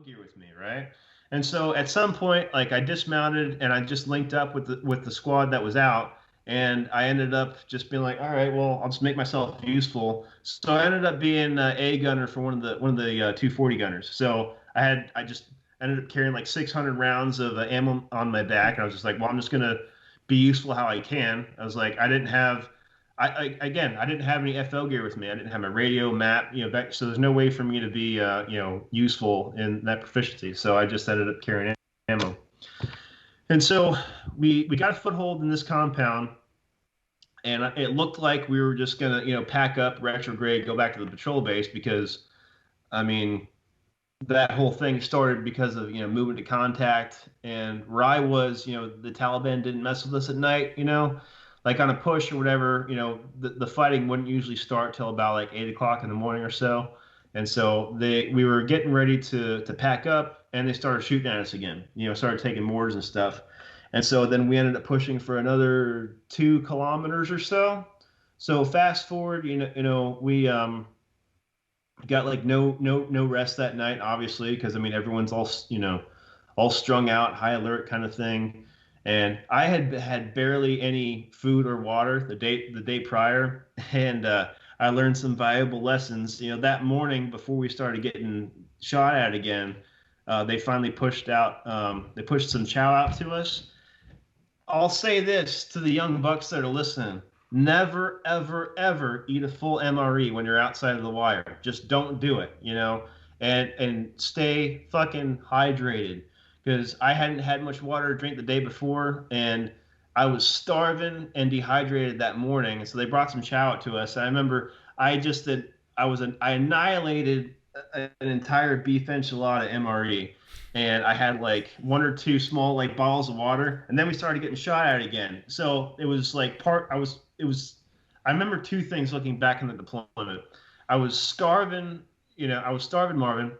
gear with me, right? And so at some point, like I dismounted and I just linked up with the squad that was out, and I ended up just being like, all right, well, I'll just make myself useful. So I ended up being a gunner for one of the 240 gunners. So I just ended up carrying like 600 rounds of ammo on my back. And I was just like, well, I'm just gonna be useful how I can. I was like, I didn't have. I didn't have any FL gear with me. I didn't have my radio map, back, so there's no way for me to be, useful in that proficiency. So I just ended up carrying ammo. And so we got a foothold in this compound, and it looked like we were just gonna, pack up, retrograde, go back to the patrol base because, I mean, that whole thing started because of moving to contact, and where I was, the Taliban didn't mess with us at night, like on a push or whatever, the fighting wouldn't usually start till about like 8 o'clock in the morning or so. And so we were getting ready to pack up, and they started shooting at us again, started taking mortars and stuff. And so then we ended up pushing for another 2 kilometers or so. So fast forward, we got like no rest that night, obviously, because I mean everyone's all strung out, high alert kind of thing. And I had barely any food or water the day prior, and I learned some valuable lessons. That morning before we started getting shot at again, they finally pushed out. They pushed some chow out to us. I'll say this to the young bucks that are listening: never, ever, ever eat a full MRE when you're outside of the wire. Just don't do it, and stay fucking hydrated, because I hadn't had much water to drink the day before, and I was starving and dehydrated that morning. And so they brought some chow out to us. And I remember I annihilated an entire beef enchilada MRE, and I had like one or two small like bottles of water, and then we started getting shot at again. So it was like I remember two things looking back in the deployment. I was starving, Marvin,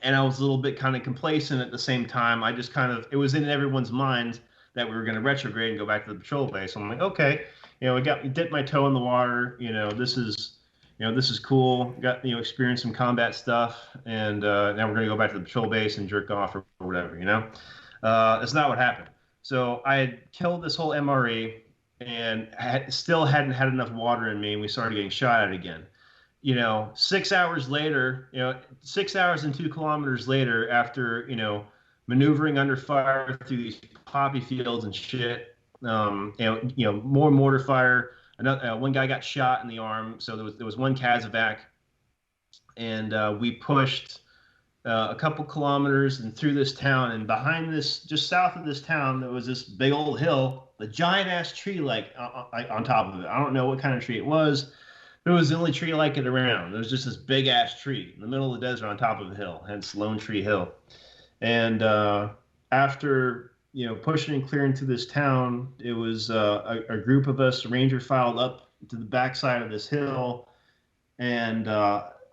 and I was a little bit kind of complacent at the same time. I just kind of, it was in everyone's mind that we were going to retrograde and go back to the patrol base. I'm like, okay, we dipped my toe in the water. This is cool. Got, experienced some combat stuff, and now we're going to go back to the patrol base and jerk off or whatever. That's not what happened. So I had killed this whole MRE, and still hadn't had enough water in me, and we started getting shot at again. 6 hours later, 6 hours and 2 kilometers later, after, maneuvering under fire through these poppy fields and shit, more mortar fire. Another one guy got shot in the arm, so there was one Kazovac, and we pushed a couple kilometers and through this town, and behind this, just south of this town, there was this big old hill, a giant ass tree like on top of it. I don't know what kind of tree it was. It was the only tree like it around. There was just this big ass tree in the middle of the desert on top of a hill, hence Lone Tree Hill. And after pushing and clearing through this town, it was a group of us. Ranger filed up to the backside of this hill, and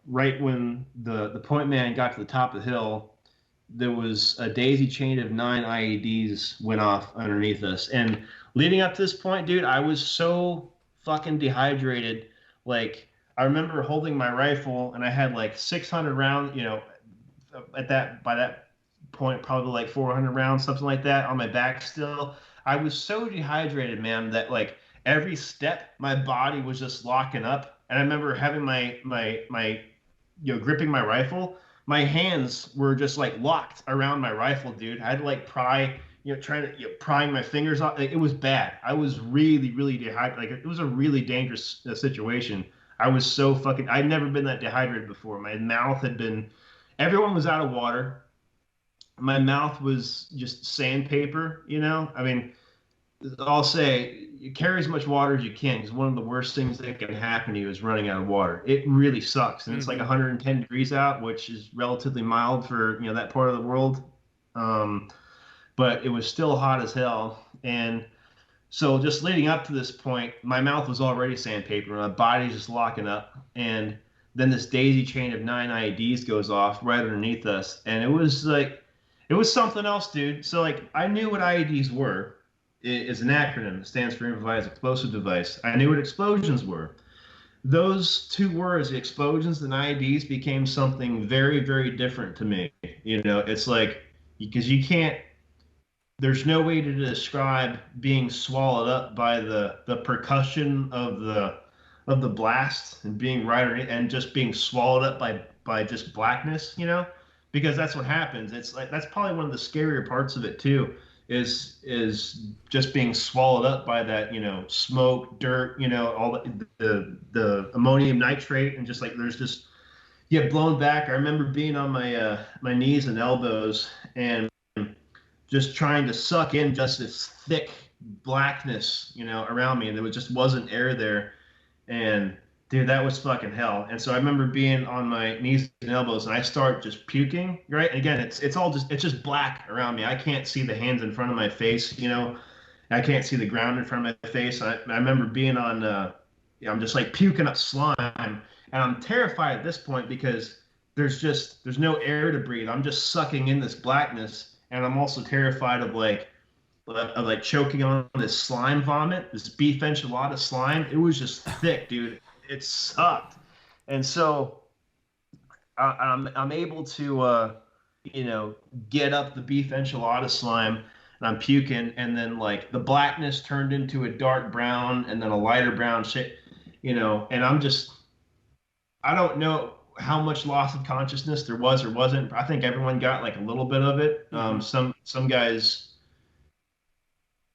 right when the point man got to the top of the hill, there was a daisy chain of 9 IEDs went off underneath us. And leading up to this point, dude, I was so fucking dehydrated. Like, I remember holding my rifle, and I had like 600 rounds, by that point, probably like 400 rounds, something like that, on my back still. I was so dehydrated, man, that like every step, my body was just locking up. And I remember having my gripping my rifle, my hands were just like locked around my rifle, dude. I had to like pry, trying to prying my fingers off. Like, it was bad. I was really, really dehydrated. Like, it was a really dangerous situation. I was so fucking. I'd never been that dehydrated before. My mouth had been. Everyone was out of water. My mouth was just sandpaper. I mean, I'll say, you carry as much water as you can, because one of the worst things that can happen to you is running out of water. It really sucks, and it's like 110 degrees out, which is relatively mild for that part of the world. But it was still hot as hell. And so just leading up to this point, my mouth was already sandpaper, my body's just locking up. And then this daisy chain of 9 IEDs goes off right underneath us. And it was something else, dude. So like, I knew what IEDs were. It is an acronym. It stands for improvised explosive device. I knew what explosions were. those two words, the explosions and IEDs, became something very, very different to me. It's like because you can't. There's no way to describe being swallowed up by the percussion of the blast and being right and just being swallowed up by just blackness. Because that's what happens. It's like that's probably one of the scarier parts of it too. Is just being swallowed up by that, smoke, dirt, all the ammonium nitrate, and just like there's just you get blown back. I remember being on my knees and elbows and just trying to suck in just this thick blackness, around me, and there just wasn't air there. And dude, that was fucking hell. And so I remember being on my knees and elbows, and I start just puking. Right? And again, it's just black around me. I can't see the hands in front of my face. I can't see the ground in front of my face. I remember being on. I'm just like puking up slime, and I'm terrified at this point because there's no air to breathe. I'm just sucking in this blackness, and I'm also terrified of like choking on this slime vomit, this beef enchilada slime. It was just thick, dude. It sucked. And so I'm able to get up the beef enchilada slime, and I'm puking, and then like the blackness turned into a dark brown, and then a lighter brown shit, and I don't know how much loss of consciousness there was or wasn't. I think everyone got like a little bit of it. Mm-hmm. Some guys,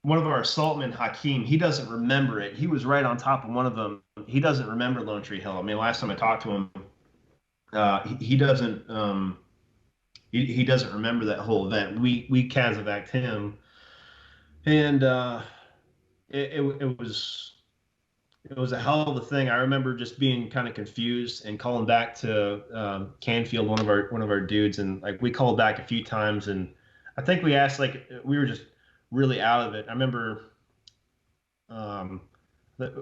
one of our assaultmen, Hakeem, he doesn't remember it. He was right on top of one of them. He doesn't remember Lone Tree Hill. I mean, last time I talked to him, he doesn't he doesn't remember that whole event. We Kazavaked him, and it was a hell of a thing. I remember just being kind of confused and calling back to Canfield, one of our dudes, and like we called back a few times, and I think we asked, like we were just really out of it. I remember um,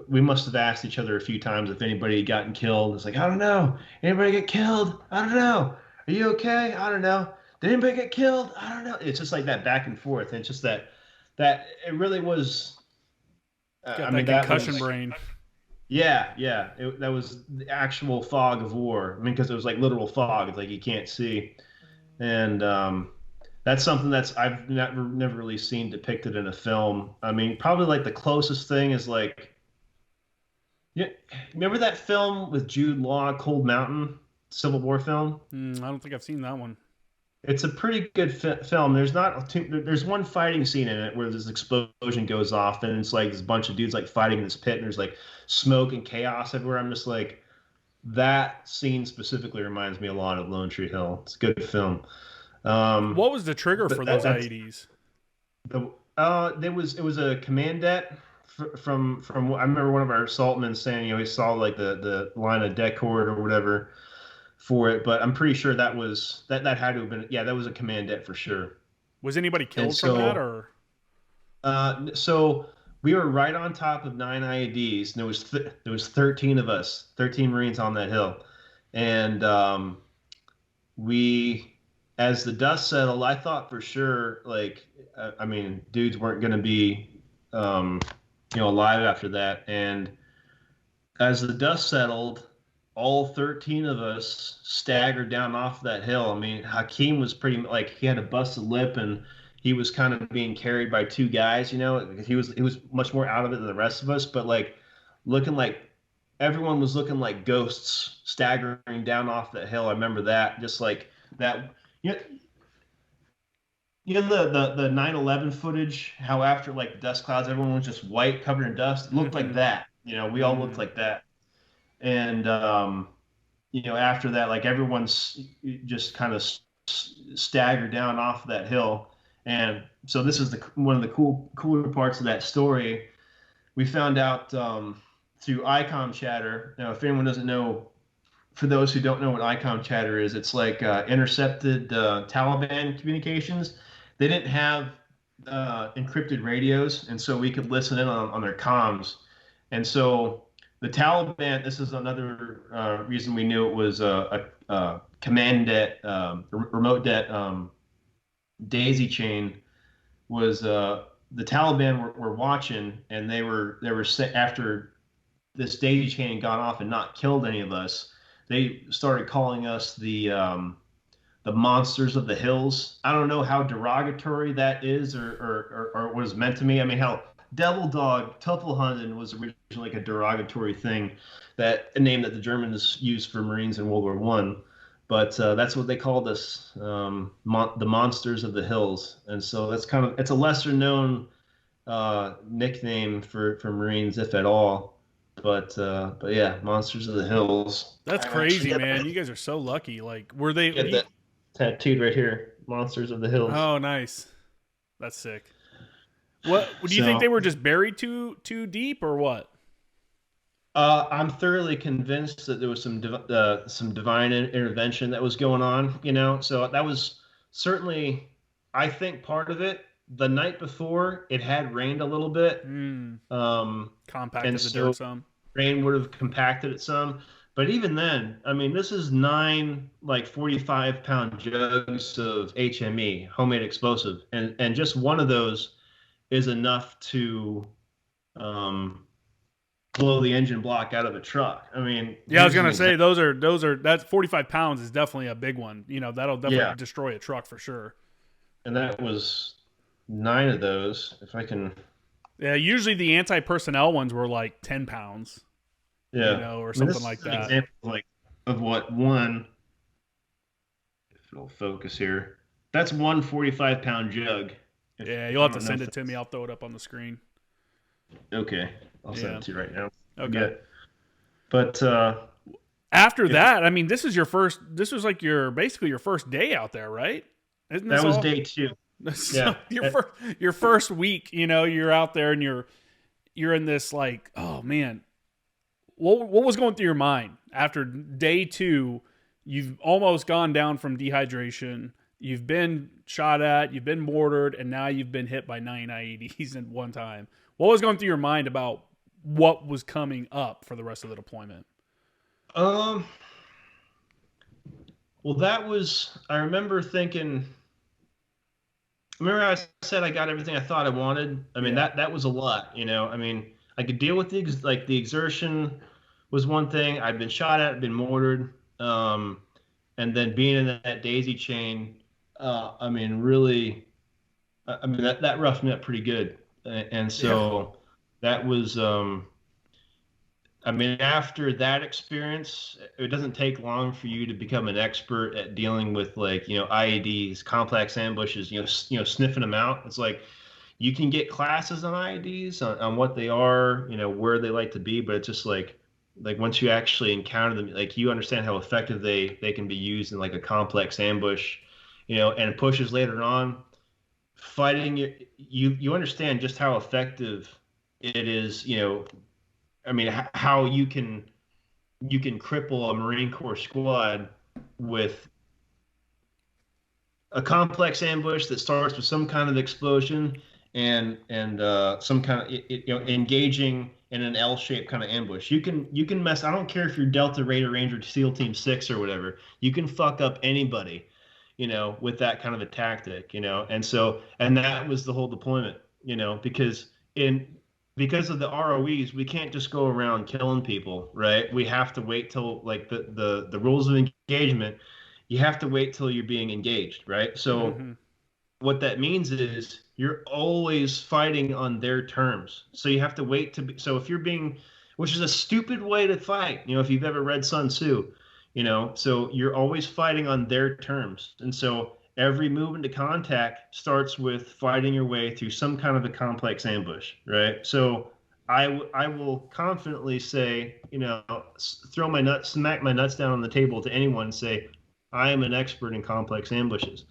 we must have asked each other a few times if anybody had gotten killed. It's like, I don't know. Anybody get killed? I don't know. Are you okay? I don't know. Did anybody get killed? I don't know. It's just like that back and forth. And it's just that it really was. Got I that mean, that concussion was. brain. Yeah, yeah. That was the actual fog of war. I mean, because it was like literal fog. It's like you can't see, and that's something that's I've never really seen depicted in a film. I mean, probably like the closest thing is like, yeah, remember that film with Jude Law, Cold Mountain, Civil War film? I don't think I've seen that one. It's a pretty good film. There's one fighting scene in it where this explosion goes off, and it's like this bunch of dudes like fighting in this pit, and there's like smoke and chaos everywhere. I'm just like, that scene specifically reminds me a lot of Lone Tree Hill. It's a good film. Um, What was the trigger for those that's IEDs? it was a commandant from I remember one of our assaultmen saying, he saw like the line of decord or whatever for it, but I'm pretty sure that had to have been, yeah, that was a commandant for sure. Was anybody And killed from that, so or? so we were right on top of nine IEDs, and there was 13 of us, 13 Marines on that hill, and we, as the dust settled, I thought for sure, like, I mean, dudes weren't going to be, alive after that. And as the dust settled, all 13 of us staggered down off that hill. I mean, Hakeem was pretty, like, he had a busted lip, and he was kind of being carried by two guys. Because he was much more out of it than the rest of us, but like looking like everyone was looking like ghosts staggering down off that hill. I remember that, just like that. You know, the 9/11 footage, how after like dust clouds, everyone was just white, covered in dust. It looked like Mm-hmm. that. We all looked like that. And after that, like everyone's just kind of staggered down off that hill. And so this is one of the cooler parts of that story. We found out through ICOM chatter. Now, if anyone doesn't know, for those who don't know what ICOM chatter is, it's like intercepted Taliban communications. They didn't have encrypted radios, and so we could listen in on their comms. And so the Taliban, this is another reason we knew it was a command net, remote net daisy chain, was the Taliban were watching, and they were after this daisy chain had gone off and not killed any of us, they started calling us the monsters of the hills. I don't know how derogatory that is or what is meant to me. I mean, hell, Devil Dog, Tufflehunden was originally like a derogatory thing, that a name that the Germans used for Marines in World War One. But that's what they called us, the monsters of the hills. And so that's kind of, it's a lesser known nickname for Marines, if at all. But yeah, monsters of the hills. That's I actually crazy, get man. You guys are so lucky. Like, were they? get that tattooed right here. Monsters of the Hills. Oh, nice. That's sick. What do you think So they were just buried too deep or what? I'm thoroughly convinced that there was some divine intervention that was going on. So that was certainly, I think, part of it. The night before, it had rained a little bit, Mm, and compacted the dirt so some. rain would have compacted it some. But even then, I mean, this is nine like 45-pound jugs of HME, homemade explosive, and just one of those is enough to um, blow the engine block out of a truck. I mean, Yeah, I was here's an gonna say example. those are that's 45 pounds is definitely a big one. You know, that'll definitely Yeah, destroy a truck for sure. and that was nine of those. If I can, Yeah, usually the anti personnel ones were like 10 pounds, you yeah. know, or I mean, something this like is an that. example of like of what one. If it'll focus here, that's one 45-pound jug. If Yeah, if you'll I have to don't know send if it to me. that's I'll throw it up on the screen. okay. I'll send Yeah. it to you right now. Okay. Forget. But After if that, I mean, this is your first. This was like your basically your first day out there, right? Isn't that this was all? day two. So Yeah. your first week, you know, you're out there and you're in this like, oh man, what was going through your mind after day two? You've almost gone down from dehydration. You've been shot at. You've been mortared, and now you've been hit by 9 IEDs in one time. What was going through your mind about what was coming up for the rest of the deployment? Um. Well, that was. I remember thinking. Remember, I said I got everything I thought I wanted. I mean, Yeah. that was a lot. I mean, I could deal with the exertion was one thing. I'd been shot at, been mortared, and then being in that daisy chain. I mean, really. I mean, that roughed me up pretty good, and Yeah. so that was. I mean, after that experience, it doesn't take long for you to become an expert at dealing with like, IEDs, complex ambushes, sniffing them out. It's like you can get classes on IEDs on what they are, where they like to be, but it's just like once you actually encounter them, like you understand how effective they can be used in like a complex ambush, and pushes later on. Fighting you understand just how effective it is, I mean, how you can cripple a Marine Corps squad with a complex ambush that starts with some kind of explosion and some kind of engaging in an L-shaped kind of ambush. You can mess. I don't care if you're Delta Raider Ranger SEAL Team 6 or whatever. You can fuck up anybody, with that kind of a tactic, and that was the whole deployment, in because of the ROEs, we can't just go around killing people, right? We have to wait till like the rules of engagement. You have to wait till you're being engaged, right? So Mm-hmm. what that means is you're always fighting on their terms. So you have to wait to be. So if you're being, which is a stupid way to fight, if you've ever read Sun Tzu, so you're always fighting on their terms. And so every move into contact starts with fighting your way through some kind of a complex ambush, right? So I will confidently say, throw my nuts, smack my nuts down on the table to anyone and say, I am an expert in complex ambushes.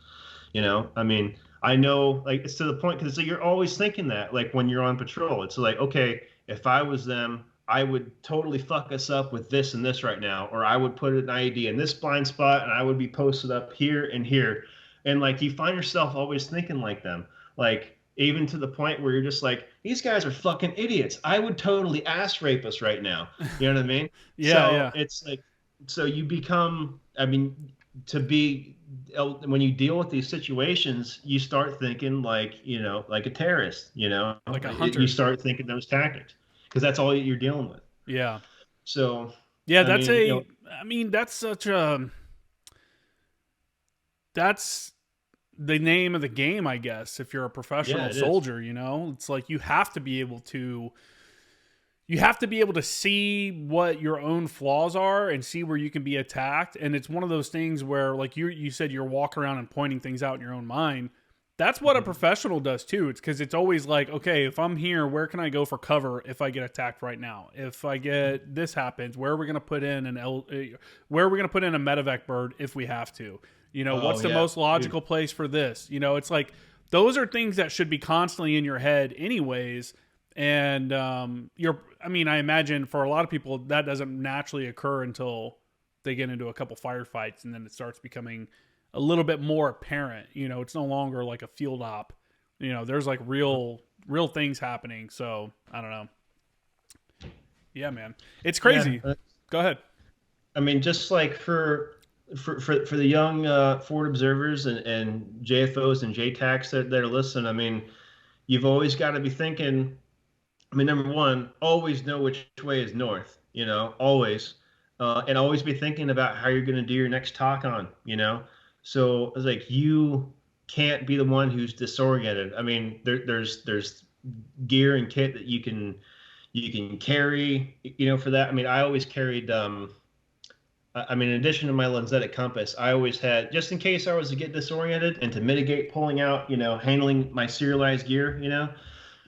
I mean, I know, like, it's to the point because you're always thinking that, like, when you're on patrol, it's like, okay, if I was them, I would totally fuck us up with this and this right now, or I would put an IED in this blind spot and I would be posted up here and here. And like, you find yourself always thinking like them, like, even to the point where you're just like, these guys are fucking idiots. I would totally ass rape us right now. You know what I mean? Yeah, So yeah. it's like, so you become, I mean, to be when you deal with these situations, you start thinking like like a terrorist. Like a You hunter. start thinking those tactics because that's all you're dealing with. Yeah. So, Yeah, I that's mean, a I mean, that's such a that's the name of the game, I guess. If you're a yeah, professional it is. soldier, it's like you have to be able to see what your own flaws are and see where you can be attacked. And it's one of those things where, like you said, you're walking around and pointing things out in your own mind. That's what a Mhm. professional does too. It's because it's always like, okay, if I'm here, where can I go for cover if I get attacked right now? If I get this happens, where are we going to put in where are we going to put in a medevac bird if we have to? Oh What's the yeah, most dude. logical place for this? It's like those are things that should be constantly in your head, anyways. And I mean, I imagine for a lot of people that doesn't naturally occur until they get into a couple firefights, and then it starts becoming a little bit more apparent. It's no longer like a field op. There's like real things happening. So I don't know. Yeah, man, it's Yeah. crazy. Go ahead. I mean, just like for the young forward observers and JFOs and JTACs that are listening, I mean, you've always got to be thinking. I mean, number one, always know which way is north. Always, and always be thinking about how you're going to do your next talk on. So it's like you can't be the one who's disoriented. I mean, there's gear and kit that you can carry. For that. I mean, I always carried. I mean, in addition to my lensetic compass, I always had, just in case I was to get disoriented and to mitigate pulling out, handling my serialized gear,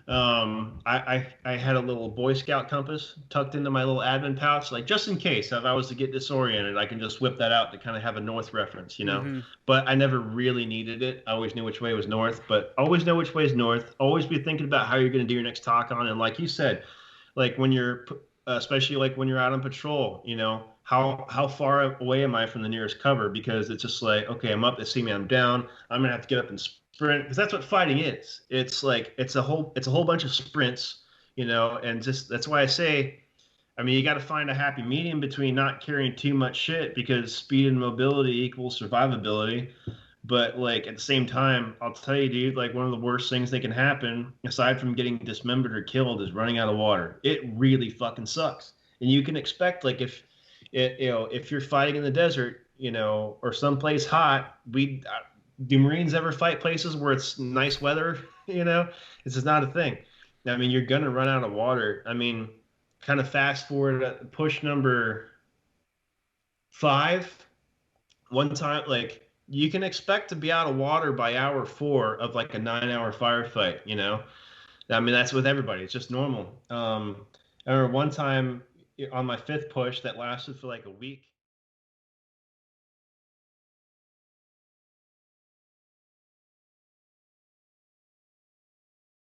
I had a little Boy Scout compass tucked into my little admin pouch, like just in case if I was to get disoriented, I can just whip that out to kind of have a north reference. Mm-hmm. But I never really needed it. I always knew which way was north, but always know which way is north. Always be thinking about how you're going to do your next talk on. And like you said, like when you're especially like when you're out on patrol, how far away am I from the nearest cover? Because it's just like, okay, I'm up, they see me, I'm down, I'm gonna have to get up and sprint, because that's what fighting is. It's like it's a whole bunch of sprints, and just that's why I say, I mean, you got to find a happy medium between not carrying too much shit, because speed and mobility equals survivability. But like at the same time, I'll tell you, dude, like one of the worst things that can happen, aside from getting dismembered or killed, is running out of water. It really fucking sucks. And you can expect, like, if you're fighting in the desert, or someplace hot, do Marines ever fight places where it's nice weather? This is not a thing. I mean, you're gonna run out of water. I mean, kind of fast forward at push number 5. One time, like, you can expect to be out of water by hour 4 of like a 9-hour firefight. I mean, that's with everybody. It's just normal. I remember one time on my 5th push that lasted for like a week.